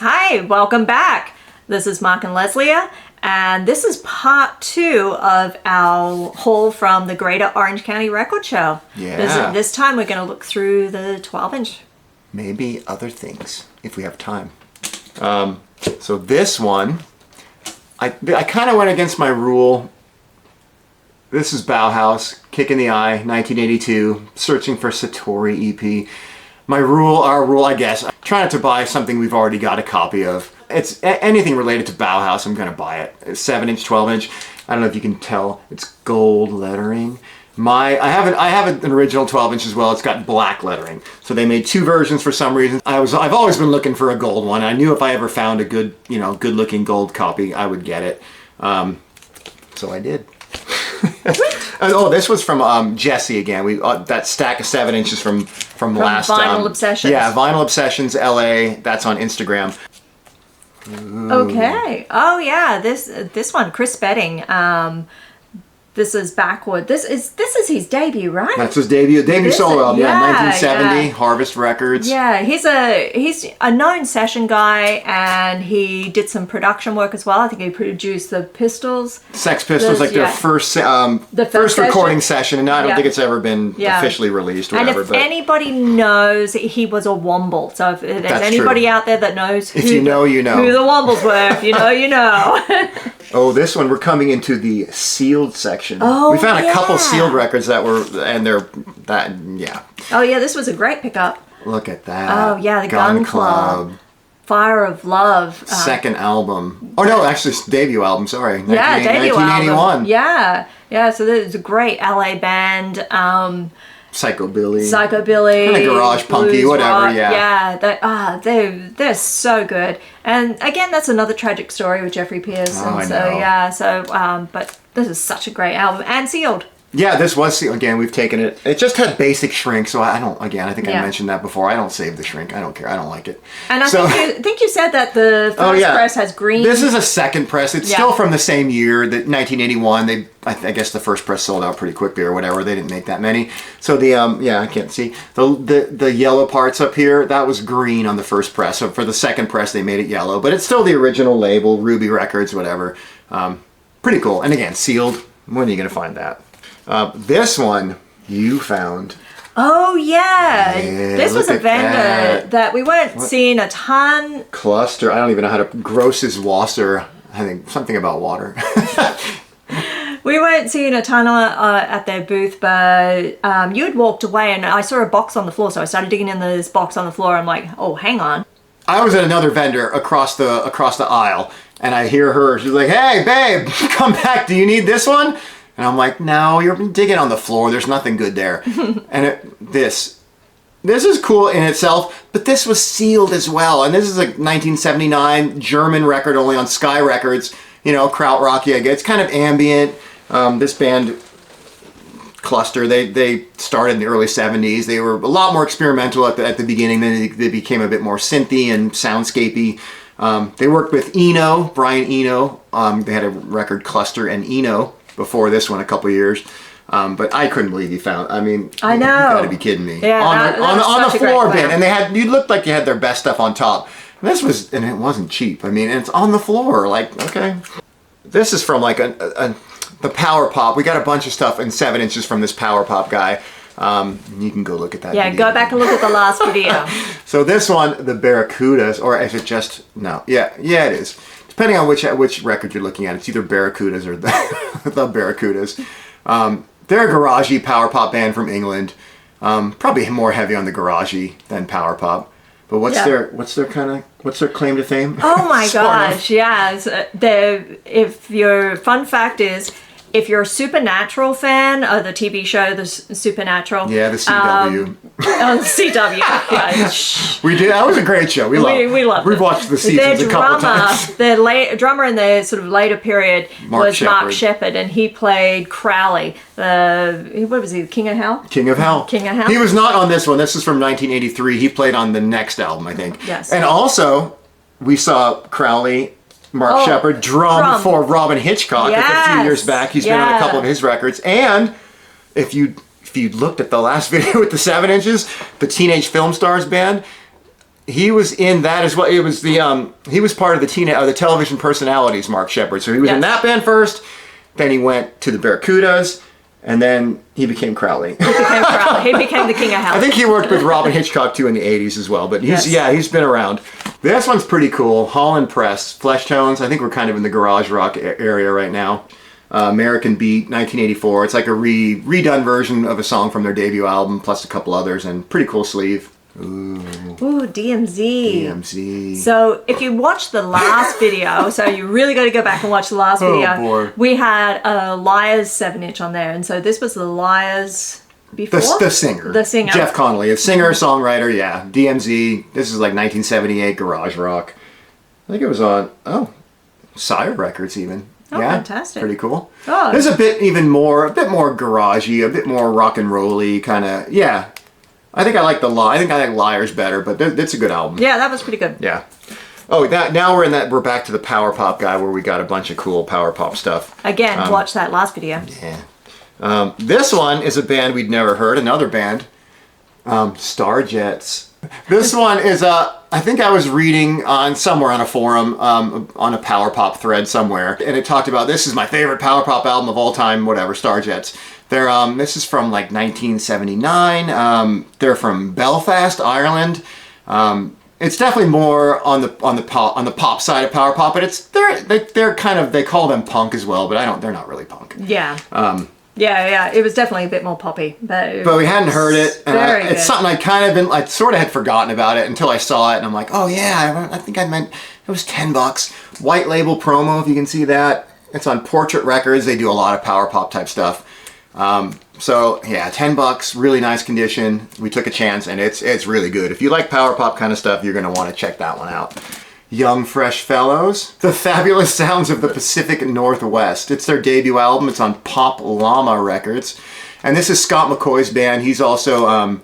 Hi, welcome back. This is Mark and Leslie, and this is part 2 of our haul from the Greater Orange County Record Show. Yeah. This time we're going to look through the 12-inch. Maybe other things, if we have time. So this one, I kind of went against my rule. This is Bauhaus, Kick in the Eye, 1982, searching for Satori EP. Our rule, I guess, try not to buy something we've already got a copy of. It's anything related to Bauhaus, I'm gonna buy it. It's 7-inch, 12-inch. I don't know if you can tell, it's gold lettering. I have an original 12-inch as well. It's got black lettering. So they made 2 versions for some reason. I've always been looking for a gold one. I knew if I ever found a good, good-looking gold copy, I would get it. So I did. Oh, this was from Jesse again. That stack of 7 inches from last Vinyl Obsessions. Yeah, Vinyl Obsessions LA. That's on Instagram. Ooh. Okay. Oh yeah, this one, Chris Betting. This is Backward. This is his debut, right? That's his debut solo album. Yeah, 1970, yeah. Harvest Records. Yeah, he's a known session guy, and he did some production work as well. I think he produced the Pistols. Sex Pistols, their first recording session, and I don't think it's ever been officially released. And if anybody knows, he was a Womble. So if there's anybody out there that knows who the Wombles were, if you know, you know. Oh, this one, we're coming into the sealed section. Oh, we found a couple sealed records that were, and yeah. Oh yeah, this was a great pickup. Look at that. Oh yeah, the Gun Club. Fire of Love. Second album. Oh no, actually debut album, sorry. Yeah, debut 1981. Album. Yeah, so there's a great LA band. Psychobilly. Kind of garage punky, whatever, rock. yeah. Yeah, they're so good. And again, that's another tragic story with Jeffrey Pierce. Oh, and but this is such a great album. And sealed. Yeah, this was sealed. Again, we've taken it. It just had basic shrink, so I think I mentioned that before. I don't save the shrink. I don't care. I don't like it. And I think you said that the first press has green. This is a second press. It's still from the same year, that 1981. I guess the first press sold out pretty quickly or whatever. They didn't make that many. So I can't see. The yellow parts up here, that was green on the first press. So for the second press, they made it yellow. But it's still the original label, Ruby Records, whatever. Pretty cool. And again, sealed. When are you going to find that? This one you found. Oh yeah, this was a vendor that we weren't seeing a ton. Cluster. I don't even know how to. Gross's Wasser. I think something about water. We weren't seeing a ton at their booth, but you had walked away, and I saw a box on the floor, so I started digging in this box on the floor. I'm like, oh, hang on. I was at another vendor across the aisle, and I hear her. She's like, "Hey, babe, come back. Do you need this one?" And I'm like, no, you're digging on the floor. There's nothing good there. And this is cool in itself, but this was sealed as well. And this is like 1979 German record, only on Sky Records. Krautrock. It's kind of ambient. This band, Cluster, they started in the early 70s. They were a lot more experimental at the beginning. Then they became a bit more synthy and soundscapey. They worked with Brian Eno. They had a record, Cluster and Eno, before this one a couple years. But I couldn't believe you found. I know. You gotta be kidding me. Yeah, on the floor bin, and you looked like you had their best stuff on top. And it wasn't cheap. And it's on the floor. Like, okay. This is from like the Power Pop. We got a bunch of stuff in 7 inches from this Power Pop guy. You can go look at that. Yeah, video. go back and look at the last video. So this one, the Barracudas, or is it just no? Yeah, it is. Depending on which record you're looking at, it's either Barracudas or the Barracudas. They're a garagey power pop band from England. Probably more heavy on the garagey than power pop. But what's their claim to fame? Oh my gosh, yes. Fun fact is, if you're a Supernatural fan of the TV show, the Supernatural. Yeah, the CW. CW. Yeah. We did. That was a great show. We loved it. We've watched the seasons a couple times. Their drummer in the sort of later period was Mark Shepard, and he played Crowley. What was he? King of Hell? King of Hell. He was not on this one. This is from 1983. He played on the next album, I think. Yes. And also, we saw Crowley, Mark Shepard, drum for Robin Hitchcock a few years back. He's been on a couple of his records. And if you looked at the last video with the 7 inches, the Teenage Film Stars band, he was in that as well. It was the he was part of the television personalities, Mark Shepard. So he was in that band first, then he went to the Barracudas, and then he became Crowley. He became the king of house. I think he worked with Robin Hitchcock too in the 80s as well, but he's been around. This one's pretty cool. Holland Press, Flesh Tones. I think we're kind of in the garage rock area right now. American Beat, 1984. It's like a redone version of a song from their debut album, plus a couple others, and pretty cool sleeve. Ooh, DMZ. DMZ. So if you watch the last video, so you really got to go back and watch the last video. Boy. We had a Liars 7-inch on there, and so this was the Liars before? The singer. The singer. Jeff Connolly, a singer, songwriter, yeah. DMZ. This is like 1978 garage rock. I think it was on, Sire Records even. Oh, yeah, fantastic. Pretty cool. Oh. There's a bit more garagey, a bit more rock and rolly kind of, yeah. I think I like Liars better, but it's a good album. Yeah, that was pretty good. Yeah. Oh, now we're back to the power pop guy where we got a bunch of cool power pop stuff. Again, watch that last video. Yeah. This one is a band we'd never heard, another band, Starjets. This one is I think I was reading somewhere on a forum, on a power pop thread somewhere, and it talked about this is my favorite power pop album of all time, whatever, Starjets. This is from like 1979. They're from Belfast, Ireland. It's definitely more on the pop side of power pop, but they're kind of, they call them punk as well, but they're not really punk. Yeah. Yeah, it was definitely a bit more poppy, but we hadn't heard it, and good. it's something I sort of had forgotten about it until I saw it, and I'm like, oh yeah, I think I meant it was $10, white label promo if you can see that. It's on Portrait Records. They do a lot of power pop type stuff. So yeah, $10, really nice condition. We took a chance, and it's really good. If you like power pop kind of stuff, you're gonna want to check that one out. Young Fresh Fellows, The Fabulous Sounds of the Pacific Northwest. It's their debut album. It's on Pop Llama Records. And this is Scott McCoy's band. He's also,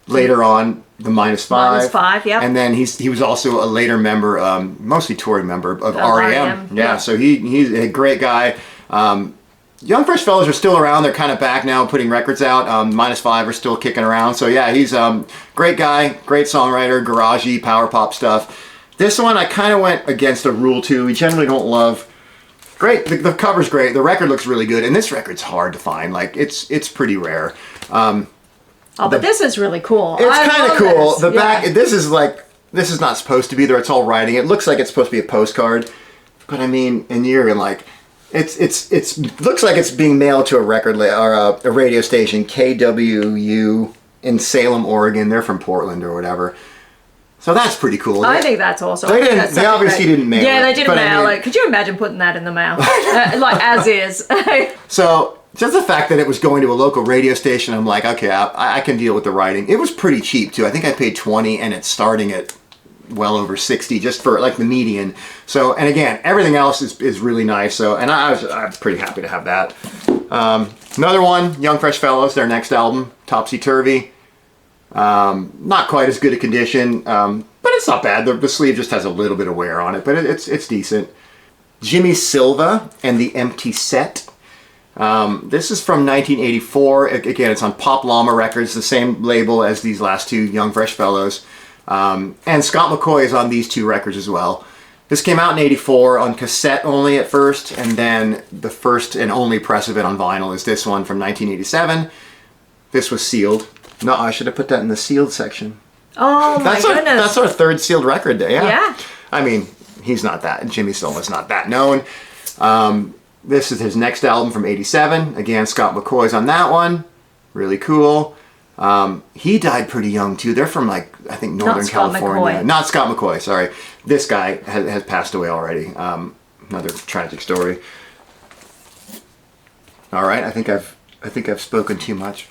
later on, the Minus Five. Yeah. And then he was also a later member, mostly touring member of R.E.M. Yeah, so he's a great guy. Young Fresh Fellows are still around. They're kind of back now, putting records out. Minus Five are still kicking around. So yeah, he's great guy, great songwriter, garagey, power pop stuff. This one I kind of went against a rule too. We generally don't love. Great, the cover's great. The record looks really good, and this record's hard to find. Like it's pretty rare. But this is really cool. It's kind of cool. This. The back. This is not supposed to be there. It's all writing. It looks like it's supposed to be a postcard, but I mean, and you're like, it's looks like it's being mailed to a record or a radio station, KWU in Salem, Oregon. They're from Portland or whatever. So that's pretty cool. I think that's awesome. They obviously didn't mail it. Yeah, they didn't mail it. Could you imagine putting that in the mail? Like as is. So just the fact that it was going to a local radio station, I'm like, okay, I can deal with the writing. It was pretty cheap too. I think I paid $20, and it's starting at well over $60 just for like the median. So, and again, everything else is really nice. So, and I'm pretty happy to have that. Another one, Young Fresh Fellows, their next album, Topsy Turvy. Not quite as good a condition, but it's not bad. The sleeve just has a little bit of wear on it, but it's decent. Jimmy Silva and the Empty Set. This is from 1984. Again, it's on Pop Llama Records, the same label as these last two Young Fresh Fellows. And Scott McCoy is on these two records as well. This came out in 84 on cassette only at first, and then the first and only press of it on vinyl is this one from 1987. This was sealed. No, I should have put that in the sealed section. Oh my goodness. That's our third sealed record day. Yeah. I mean, Jimmy Silva's not that known. This is his next album from 87. Again, Scott McCoy's on that one. Really cool. He died pretty young too. They're from I think Northern California. Not Scott McCoy, sorry. This guy has passed away already. Another tragic story. All right, I think I've spoken too much.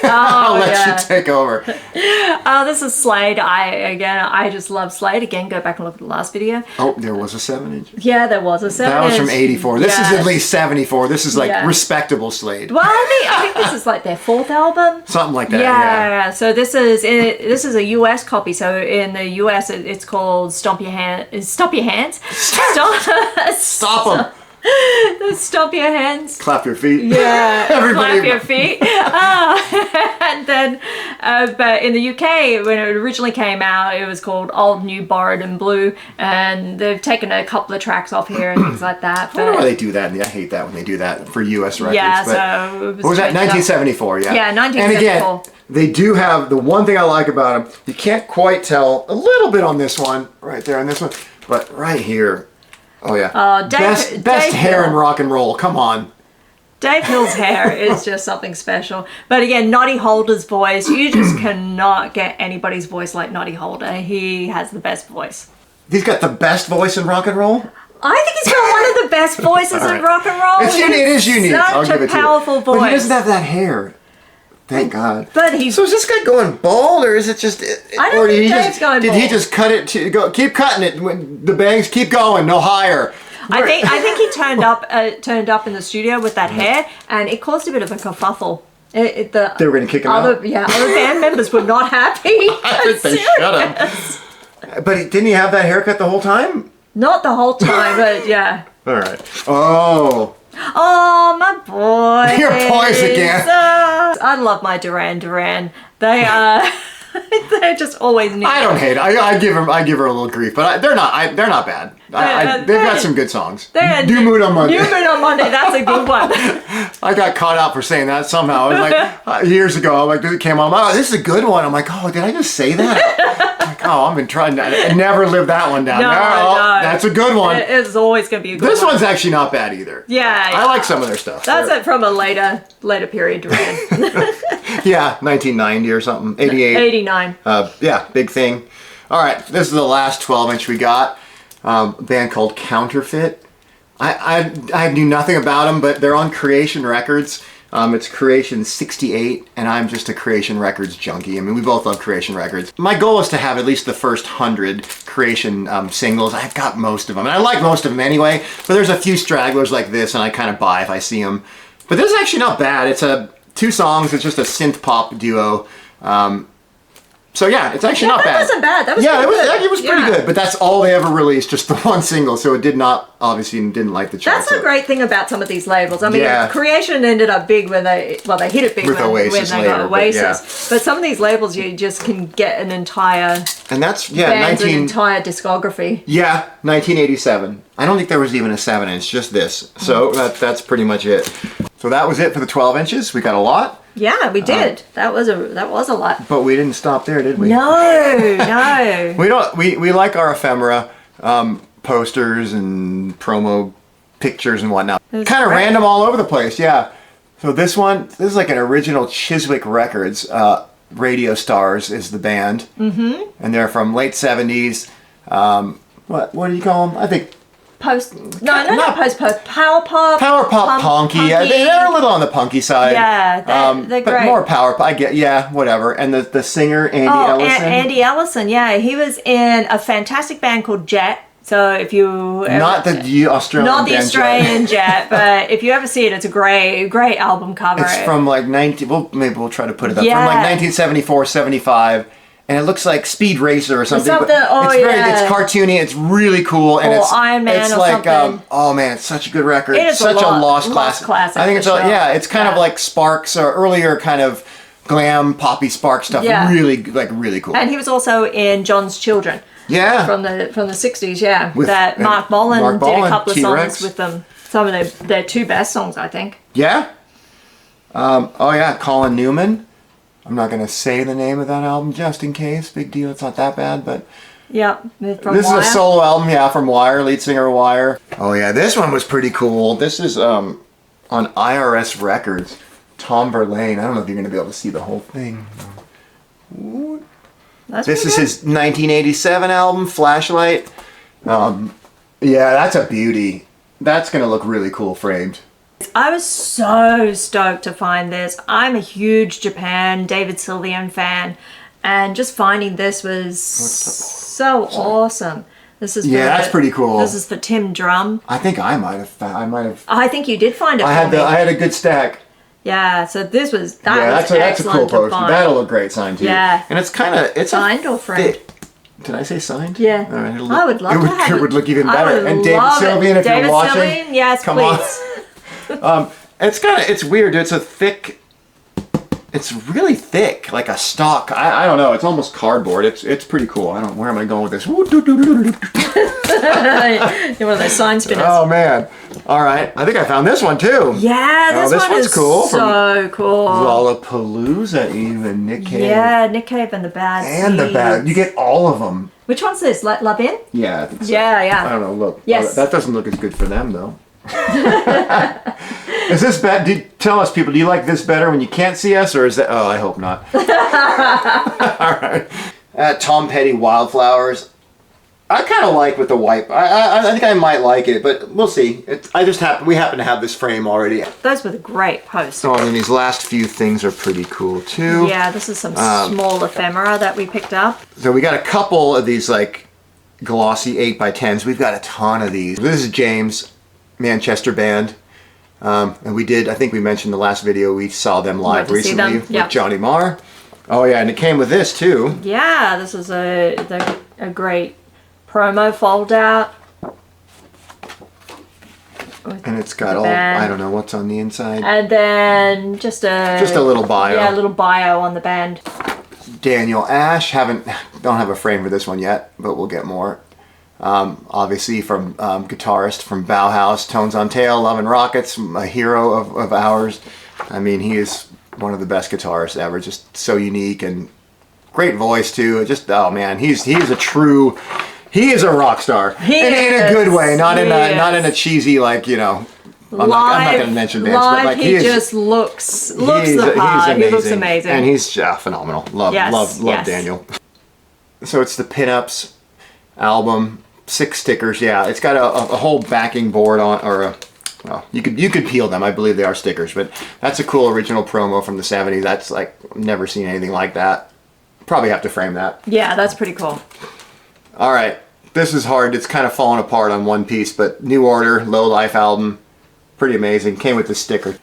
I'll let you take over. This is Slade. I just love Slade. Again, go back and look at the last video. Oh, there was a 7-inch. Yeah, there was a 7-inch. That was from 84. This is at least 74. This is respectable Slade. Well, I think this is like their fourth album. Something like that. Yeah. So this is a US copy. So in the US, it's called Stomp Your Hands. Stop Your Hands. Stop them. Stomp your hands. Clap your feet. Yeah, Everybody. clap your feet. And then, but in the UK, when it originally came out, it was called Old, New, Borrowed and Blue, and they've taken a couple of tracks off here and things like that. I wonder why they do that. I hate that when they do that for US records. Yeah, but so it what was that? 1974, yeah. Yeah, 1974. And again, they do have, the one thing I like about them, you can't quite tell a little bit on this one, right there on this one, but right here, oh yeah. Best Dave hair in Hill. rock and roll, come on. Dave Hill's hair is just something special. But again, Noddy Holder's voice, you just cannot get anybody's voice like Noddy Holder. He has the best voice. He's got the best voice in rock and roll? I think he's got one of the best voices All right. in rock and roll. It is unique. I'll Such give a it to you. powerful voice. But he doesn't have that hair. Thank God. But he's... So is this guy going bald, or is it just? I don't or think did he Dave's just, going Did he bald. just cut it to go? Keep cutting it. When the bangs keep going, no higher. I think he turned up in the studio with that hair, and it caused a bit of a kerfuffle. They were going to kick him out. Yeah, other band members were not happy. I think they should have. But didn't he have that haircut the whole time? Not the whole time, but yeah. All right. Oh. Oh, my boy. Your boys again. I love my Duran Duran. They they're just always new. I don't hate it. I give her a little grief, but they're not bad. They've got some good songs. New Moon on Monday. New Moon on Monday. That's a good one. I got caught out for saying that somehow. It was like years ago. Like it came on. Oh, this is a good one. I'm like, oh, did I just say that? I'm like, oh, I've been trying to. I never lived that one down. No, That's a good one. It's always going to be a good one. This one's actually not bad either. Yeah, I like some of their stuff. That's it from a later period Duran. Yeah, 1990 or something. 88. 89. Yeah, big thing. All right, this is the last 12-inch we got. A band called Counterfeit. I knew nothing about them, but they're on Creation Records. It's Creation 68, and I'm just a Creation Records junkie. I mean, we both love Creation Records. My goal is to have at least the first 100 Creation singles. I've got most of them, and I like most of them anyway, but there's a few stragglers like this, and I kind of buy if I see them. But this is actually not bad. It's 2 songs. It's just a synth pop duo. So yeah, it's actually not bad. That wasn't bad. That was it was pretty good. But that's all they ever released, just the one single. So it did not, obviously, didn't like the charts. That's the great thing about some of these labels. I mean, Creation ended up big when they hit it big with Oasis when they got Oasis. But some of these labels, you just can get an entire and that's an entire discography. Yeah, 1987. I don't think there was even a 7-inch, just this. So that's pretty much it. So that was it for the 12 inches. We got a lot. Yeah, we did. That was a lot. But we didn't stop there, did we? No. We like our ephemera posters and promo pictures and whatnot. Kind of random all over the place, yeah. So this is like an original Chiswick Records. Radio Stars is the band. Mm-hmm. And they're from late 70s. What do you call them? I think not post power pop punky. Yeah, they're a little on the punky side. Yeah, they're but great. more power pop. I get whatever. And the singer Andy Ellison. Andy Ellison, yeah, he was in a fantastic band called Jet. So if you not the Australian Jet, but if you ever see it, it's a great album cover. It's from like maybe we'll try to put it up from like 1974, 75. And it looks like Speed Racer or something. But it's cartoony. It's really cool, and it's Iron Man it's or like something. Oh man, it's such a good record. It is such a lost classic. I think it's it's kind of like Sparks or earlier kind of glam poppy Spark stuff. Yeah. Really cool. And he was also in John's Children. Yeah. From the 60s. Yeah. That Mark Bolan did a couple of songs with them. Some of their 2 best songs, I think. Yeah. Colin Newman. I'm not going to say the name of that album just in case. Big deal. It's not that bad, but... Yeah, this is a solo album, from Wire, lead singer of Wire. Oh, yeah, this one was pretty cool. This is on IRS Records. Tom Verlaine. I don't know if you're going to be able to see the whole thing. This is his 1987 album, Flashlight. That's a beauty. That's going to look really cool framed. I was so stoked to find this. I'm a huge Japan David Sylvian fan, and just finding this was so awesome. This is that's pretty cool. This is for Tim Drum. I think I might have. I think you did find it. I had a good stack. Yeah, so this was that's a cool poster. That'll look great signed too. Yeah, and it's signed or framed. Did I say signed? Yeah. All right. I would love to have it. It would look even I better. would And David love it. Sylvian, if David you're watching, Sylvian, yes, come please. on. It's weird. It's a thick. It's really thick, like a stock. I don't know. It's almost cardboard. It's pretty cool. I don't. Where am I going with this? You're one of those sign spinners. Oh man! All right. I think I found this one too. Yeah, this one one's is cool. so cool. Lollapalooza, even Nick Cave. Yeah, Nick Cave and the Bad And the bad. You get all of them. Which one's this? Love In? Yeah, I think so. Yeah. I don't know. Look. Yes. That doesn't look as good for them though. Is this bad? Tell us, people. Do you like this better when you can't see us, or is that? Oh, I hope not. All right. Tom Petty Wildflowers. I kind of like with the white. I think I might like it, but we'll see. We happen to have this frame already. Those were the great posts. Oh, and then these last few things are pretty cool too. Yeah, this is some small ephemera that we picked up. So we got a couple of these like glossy 8x10s. We've got a ton of these. This is James, Manchester band. And we did, I think we mentioned the last video, we saw them live recently with Johnny Marr. Oh yeah, and it came with this too. Yeah, this is a great promo fold out. And it's got all, I don't know what's on the inside. And then just a little bio. Yeah, a little bio on the band. Daniel Ash, don't have a frame for this one yet, but we'll get more. Obviously from guitarist from Bauhaus, Tones on Tail, Love and Rockets, a hero of ours. I mean, he is one of the best guitarists ever, just so unique and great voice too. Just, oh man, he is a rock star. In a good way, not in a cheesy, like, you know, I'm not going to mention bands, but like he just looks the part. He looks amazing. And he's phenomenal. Love Daniel. So it's the Pinups album, 6 stickers. Yeah, it's got a whole backing board on, or well, you could peel them. I believe they are stickers, but that's a cool original promo from the 70s. That's like, never seen anything like that. Probably have to frame that. Yeah, that's pretty cool. All right, this is hard. It's kind of falling apart on one piece, but New Order, Low Life album, pretty amazing. Came with the sticker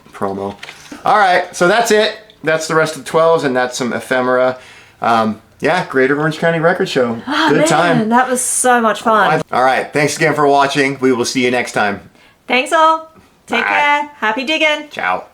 promo. All right, so that's it. That's the rest of the 12s, and that's some ephemera. Yeah, Greater Orange County Record Show. Good time. That was so much fun. All right, thanks again for watching. We will see you next time. Thanks all. Take care. Happy digging. Ciao.